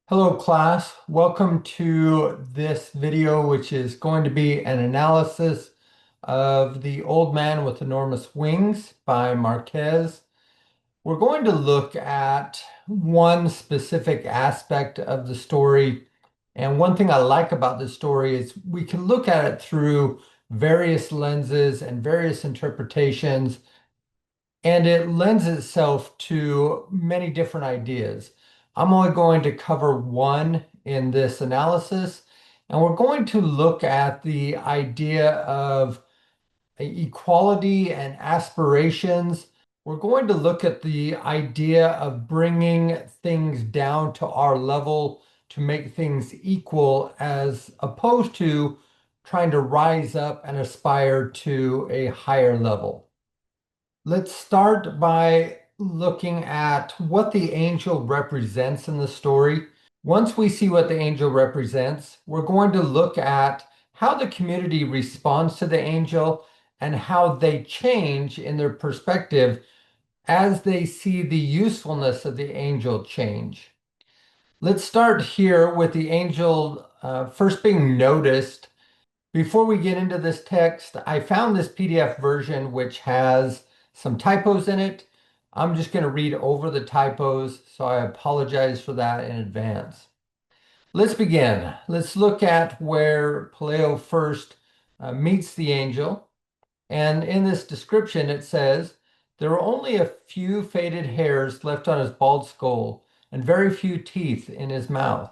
Hello class, welcome to this video which is going to be an analysis of The Old Man with Enormous Wings by Marquez. We're going to look at one specific aspect of the story, and one thing I like about this story is we can look at it through various lenses and various interpretations, and it lends itself to many different ideas. I'm only going to cover one in this analysis, and we're going to look at the idea of equality and aspirations. We're going to look at the idea of bringing things down to our level to make things equal, as opposed to trying to rise up and aspire to a higher level. Let's start by looking at what the angel represents in the story. Once we see what the angel represents, we're going to look at how the community responds to the angel and how they change in their perspective as they see the usefulness of the angel change. Let's start here with the angel first being noticed. Before we get into this text, I found this PDF version which has some typos in it. I'm just going to read over the typos, so I apologize for that in advance. Let's begin. Let's look at where Peleo first meets the angel. And in this description, it says, there were only a few faded hairs left on his bald skull and very few teeth in his mouth.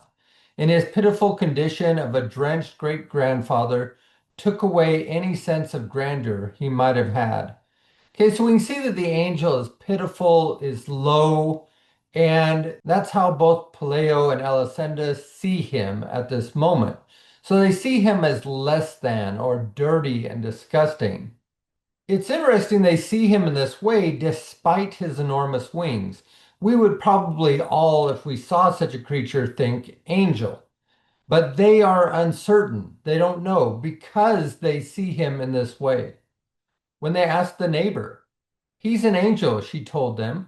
In his pitiful condition of a drenched great-grandfather, took away any sense of grandeur he might have had. Okay, so we can see that the angel is pitiful, is low, and that's how both Peleo and Elisenda see him at this moment. So they see him as less than or dirty and disgusting. It's interesting they see him in this way despite his enormous wings. We would probably all, if we saw such a creature, think angel. But they are uncertain. They don't know because they see him in this way. When they asked the neighbor, he's an angel, she told them.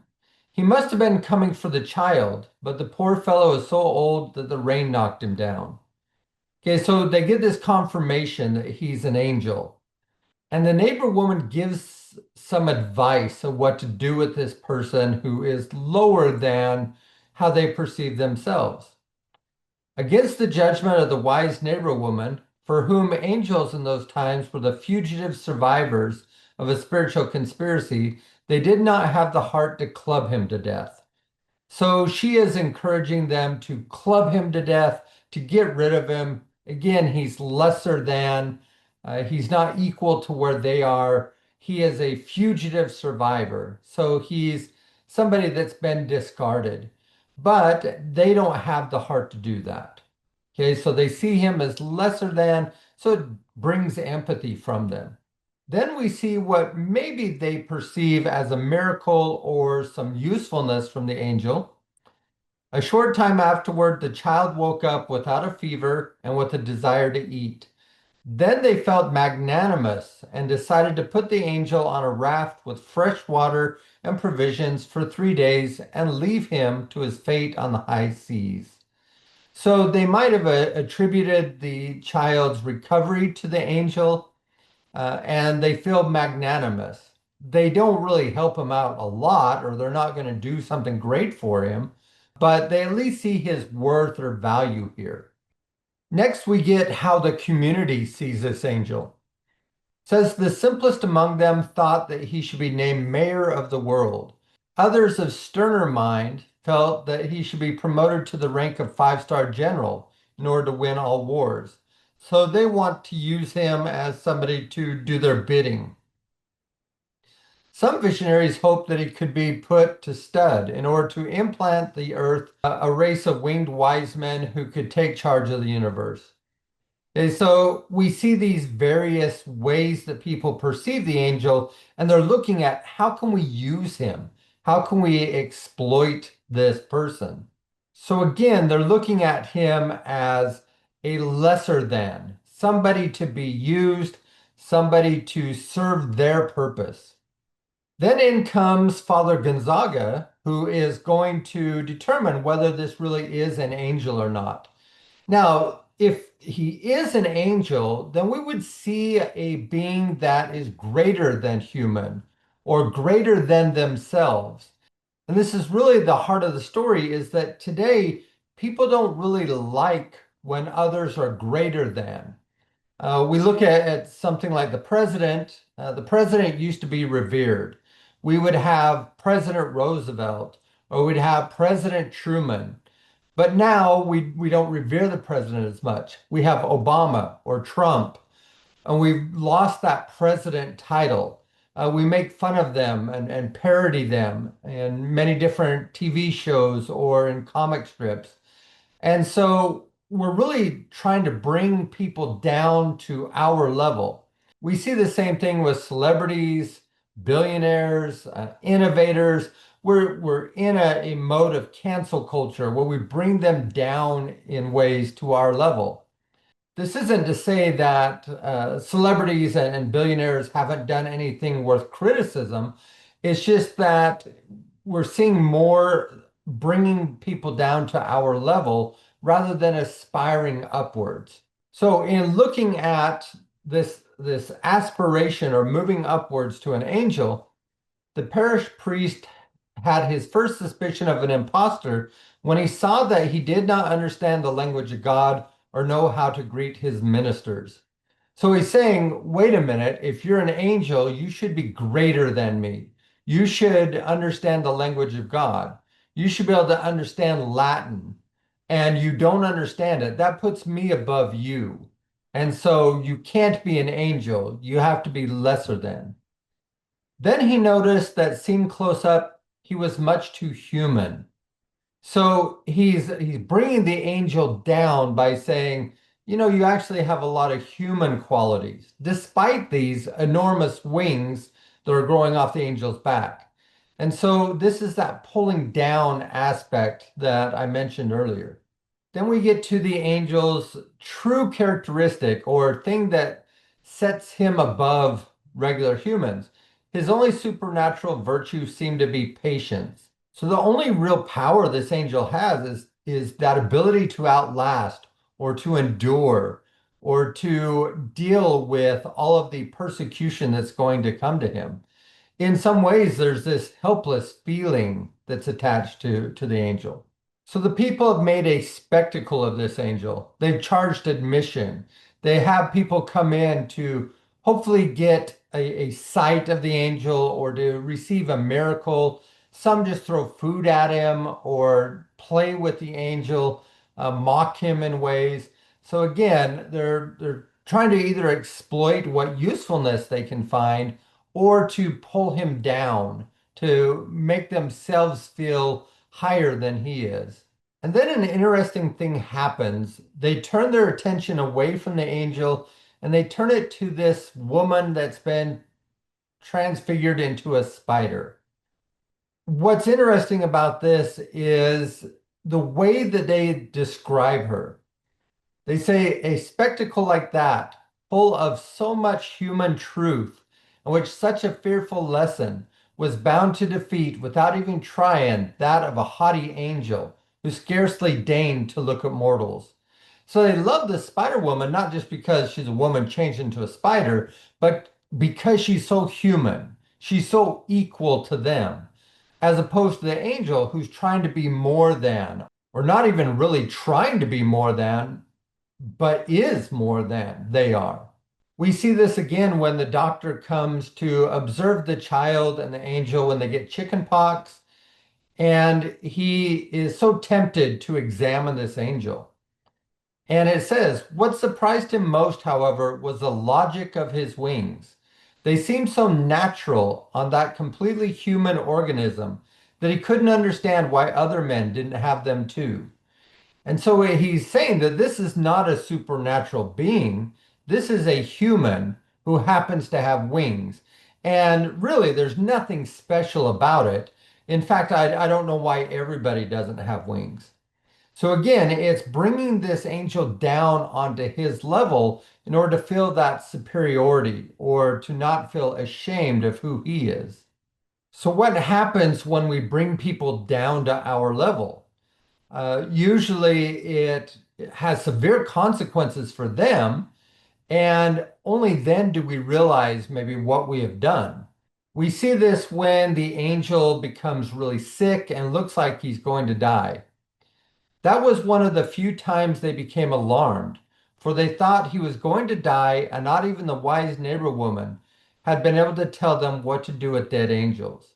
He must have been coming for the child, but the poor fellow is so old that the rain knocked him down. Okay, so they get this confirmation that he's an angel. And the neighbor woman gives some advice of what to do with this person who is lower than how they perceive themselves. Against the judgment of the wise neighbor woman, for whom angels in those times were the fugitive survivors of a spiritual conspiracy, they did not have the heart to club him to death. So she is encouraging them to club him to death, to get rid of him. Again, he's lesser than, he's not equal to where they are. He is a fugitive survivor. So he's somebody that's been discarded, but they don't have the heart to do that. Okay, so they see him as lesser than, so it brings empathy from them. Then we see what maybe they perceive as a miracle or some usefulness from the angel. A short time afterward, the child woke up without a fever and with a desire to eat. Then they felt magnanimous and decided to put the angel on a raft with fresh water and provisions for 3 days and leave him to his fate on the high seas. So they might have attributed the child's recovery to the angel, and they feel magnanimous. They don't really help him out a lot, or they're not going to do something great for him, but they at least see his worth or value here. Next, we get how the community sees this angel. It says the simplest among them thought that he should be named mayor of the world. Others of sterner mind felt that he should be promoted to the rank of five-star general in order to win all wars. So they want to use him as somebody to do their bidding. Some visionaries hoped that he could be put to stud in order to implant the earth a race of winged wise men who could take charge of the universe. Okay, so we see these various ways that people perceive the angel, and they're looking at how can we use him? How can we exploit this person? So again, they're looking at him as a lesser than, somebody to be used, somebody to serve their purpose. Then in comes Father Gonzaga, who is going to determine whether this really is an angel or not. Now, if he is an angel, then we would see a being that is greater than human or greater than themselves. And this is really the heart of the story is that today people don't really like when others are greater than. We look at something like the president. The president used to be revered. We would have President Roosevelt or we'd have President Truman. But now we don't revere the president as much. We have Obama or Trump, and we've lost that president title. We make fun of them and parody them in many different TV shows or in comic strips. And so we're really trying to bring people down to our level. We see the same thing with celebrities, billionaires, innovators. We're in a mode of cancel culture where we bring them down in ways to our level. This isn't to say that celebrities and billionaires haven't done anything worth criticism. It's just that we're seeing more bringing people down to our level rather than aspiring upwards. So, in looking at this aspiration or moving upwards to an angel, the parish priest had his first suspicion of an impostor when he saw that he did not understand the language of God or know how to greet his ministers. So he's saying, wait a minute, if you're an angel, you should be greater than me. You should understand the language of God. You should be able to understand Latin, and you don't understand it. That puts me above you. And so you can't be an angel. You have to be lesser than. Then he noticed that seen close up, he was much too human. So he's bringing the angel down by saying, you know, you actually have a lot of human qualities, despite these enormous wings that are growing off the angel's back. And so this is that pulling down aspect that I mentioned earlier. Then we get to the angel's true characteristic or thing that sets him above regular humans. His only supernatural virtue seemed to be patience. So the only real power this angel has is that ability to outlast or to endure or to deal with all of the persecution that's going to come to him. In some ways, there's this helpless feeling that's attached to the angel. So the people have made a spectacle of this angel. They've charged admission. They have people come in to hopefully get a sight of the angel or to receive a miracle. Some just throw food at him or play with the angel, mock him in ways. So again, they're trying to either exploit what usefulness they can find or to pull him down, to make themselves feel higher than he is. And then an interesting thing happens. They turn their attention away from the angel and they turn it to this woman that's been transfigured into a spider. What's interesting about this is the way that they describe her. They say a spectacle like that, full of so much human truth, in which such a fearful lesson was bound to defeat without even trying that of a haughty angel who scarcely deigned to look at mortals. So they love the Spider Woman not just because she's a woman changed into a spider, but because she's so human. She's so equal to them, as opposed to the angel who's trying to be more than, or not even really trying to be more than, but is more than they are. We see this again when the doctor comes to observe the child and the angel when they get chicken pox, and he is so tempted to examine this angel. And it says, what surprised him most, however, was the logic of his wings. They seemed so natural on that completely human organism that he couldn't understand why other men didn't have them too. And so he's saying that this is not a supernatural being. This is a human who happens to have wings. And really, there's nothing special about it. In fact, I don't know why everybody doesn't have wings. So again, it's bringing this angel down onto his level in order to feel that superiority or to not feel ashamed of who he is. So what happens when we bring people down to our level? Usually it has severe consequences for them, and only then do we realize maybe what we have done. We see this when the angel becomes really sick and looks like he's going to die. That was one of the few times they became alarmed, for they thought he was going to die, and not even the wise neighbor woman had been able to tell them what to do with dead angels.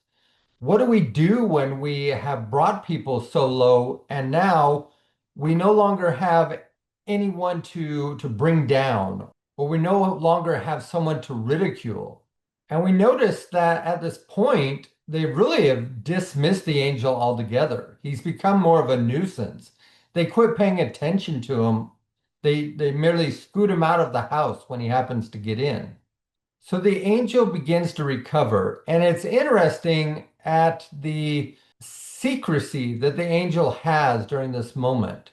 What do we do when we have brought people so low and now we no longer have anyone to bring down, or we no longer have someone to ridicule? And we notice that at this point, they really have dismissed the angel altogether. He's become more of a nuisance. They quit paying attention to him. They merely scoot him out of the house when he happens to get in. So the angel begins to recover, and it's interesting at the secrecy that the angel has during this moment.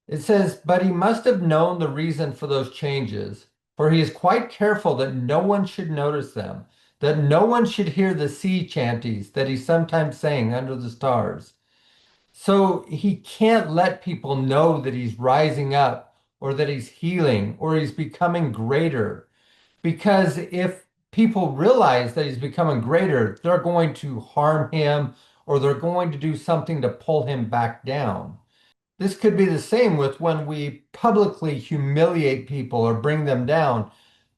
It says, but he must have known the reason for those changes, for he is quite careful that no one should notice them, that no one should hear the sea chanties that he sometimes sang under the stars. So he can't let people know that he's rising up or that he's healing or he's becoming greater. Because if people realize that he's becoming greater, they're going to harm him or they're going to do something to pull him back down. This could be the same with when we publicly humiliate people or bring them down.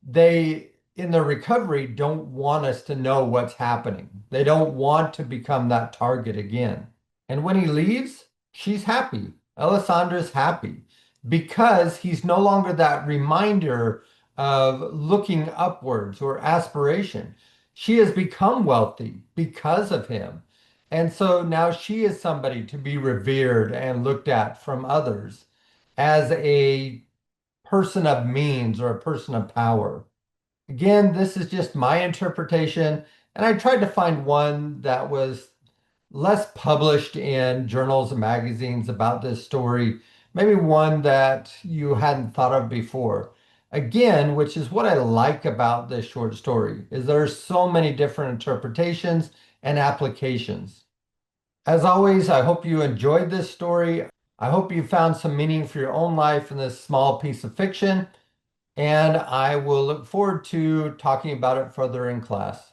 They, in their recovery, don't want us to know what's happening. They don't want to become that target again. And when he leaves, she's happy. Alessandra's happy because he's no longer that reminder of looking upwards or aspiration. She has become wealthy because of him. And so now she is somebody to be revered and looked at from others as a person of means or a person of power. Again, this is just my interpretation, and I tried to find one that was less published in journals and magazines about this story, maybe one that you hadn't thought of before. Again, which is what I like about this short story, is there's so many different interpretations and applications. As always, I hope you enjoyed this story. I hope you found some meaning for your own life in this small piece of fiction, and I will look forward to talking about it further in class.